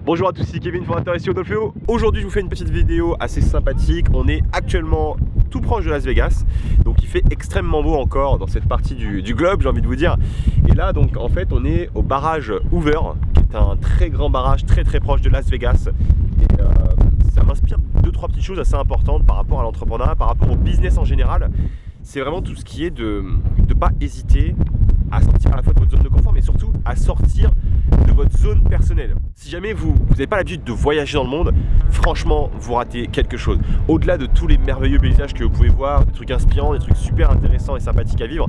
Bonjour à tous, c'est Kevin, fondateur SEO Dolfeo. Aujourd'hui, je vous fais une petite vidéo assez sympathique. On est actuellement tout proche de Las Vegas, donc il fait extrêmement beau encore dans cette partie du globe, j'ai envie de vous dire. Et là, donc en fait, on est au barrage Hoover, qui est un très grand barrage très proche de Las Vegas. Et ça m'inspire 2-3 petites choses assez importantes par rapport à l'entrepreneuriat, par rapport au business en général. C'est vraiment tout ce qui est de ne pas hésiter à sortir à la fois de votre zone de confort, mais surtout à sortir de votre zone personnelle. Si jamais vous n'avez pas l'habitude de voyager dans le monde, franchement, vous ratez quelque chose. Au-delà de tous les merveilleux paysages que vous pouvez voir, des trucs inspirants, des trucs super intéressants et sympathiques à vivre,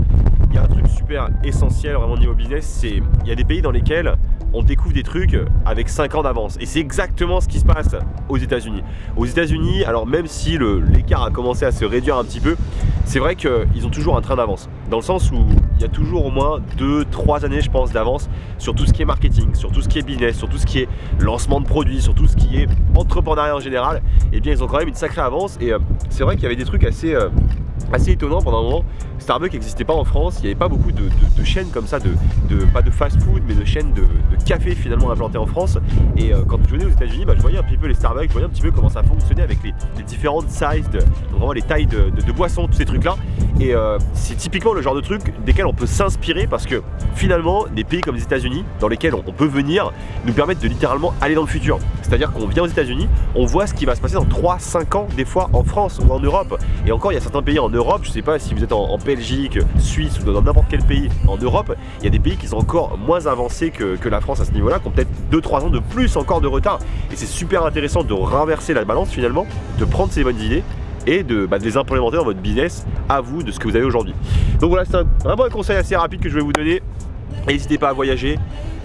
il y a un truc super essentiel vraiment au niveau business, c'est il y a des pays dans lesquels on découvre des trucs avec 5 ans d'avance. Et c'est exactement ce qui se passe aux États-Unis. Aux États-Unis, alors même si l'écart a commencé à se réduire un petit peu, c'est vrai qu'ils ont toujours un train d'avance. Dans le sens où il y a toujours au moins 2-3 années, je pense, d'avance sur tout ce qui est marketing, sur tout ce qui est business, sur tout ce qui est lancement de produits, sur tout ce qui est entrepreneuriat en général. Et bien, ils ont quand même une sacrée avance. Et c'est vrai qu'il y avait des trucs assez étonnants pendant un moment. Starbucks n'existait pas en France, il n'y avait pas beaucoup de chaînes comme ça, pas de fast food, mais de chaînes de café finalement implantées en France. Et quand je venais aux États-Unis, je voyais un petit peu les Starbucks, je voyais un petit peu comment ça fonctionnait avec les différentes sizes, donc vraiment les tailles de boissons, tous ces trucs-là. Et c'est typiquement le genre de truc desquels on peut s'inspirer parce que finalement, des pays comme les États-Unis, dans lesquels on peut venir, nous permettent de littéralement aller dans le futur. C'est-à-dire qu'on vient aux États-Unis, on voit ce qui va se passer dans 3-5 ans, des fois en France ou en Europe. Et encore, il y a certains pays en Europe, je ne sais pas si vous êtes en Belgique, Suisse ou dans n'importe quel pays en Europe, il y a des pays qui sont encore moins avancés que la France à ce niveau-là, qui ont peut-être 2-3 ans de plus encore de retard. Et c'est super intéressant de renverser la balance finalement, de prendre ces bonnes idées et de les implémenter dans votre business à vous de ce que vous avez aujourd'hui. Donc voilà, c'est vraiment un conseil assez rapide que je vais vous donner. N'hésitez pas à voyager,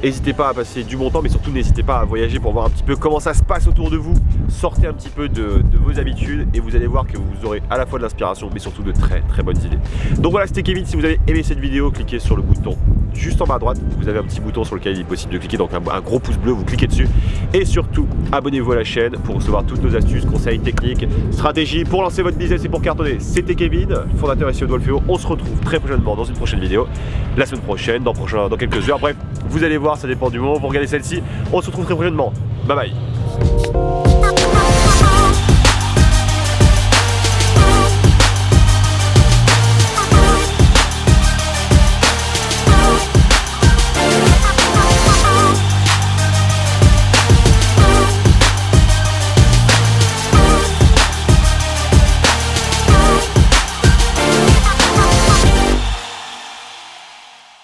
n'hésitez pas à passer du bon temps, mais surtout n'hésitez pas à voyager pour voir un petit peu comment ça se passe autour de vous. Sortez un petit peu de vos habitudes et vous allez voir que vous aurez à la fois de l'inspiration, mais surtout de très bonnes idées. Donc voilà, c'était Kevin. Si vous avez aimé cette vidéo, cliquez sur le bouton juste en bas à droite. Vous avez un petit bouton sur lequel il est possible de cliquer, donc un gros pouce bleu, vous cliquez dessus. Et surtout, abonnez-vous à la chaîne pour recevoir toutes nos astuces, conseils, techniques, stratégies pour lancer votre business et pour cartonner. C'était Kevin, fondateur SEO Dolfeo. On se retrouve très prochainement dans une prochaine vidéo, la semaine prochaine, dans quelques heures. Bref, vous allez voir, ça dépend du moment. Vous regardez celle-ci. On se retrouve très prochainement. Bye bye.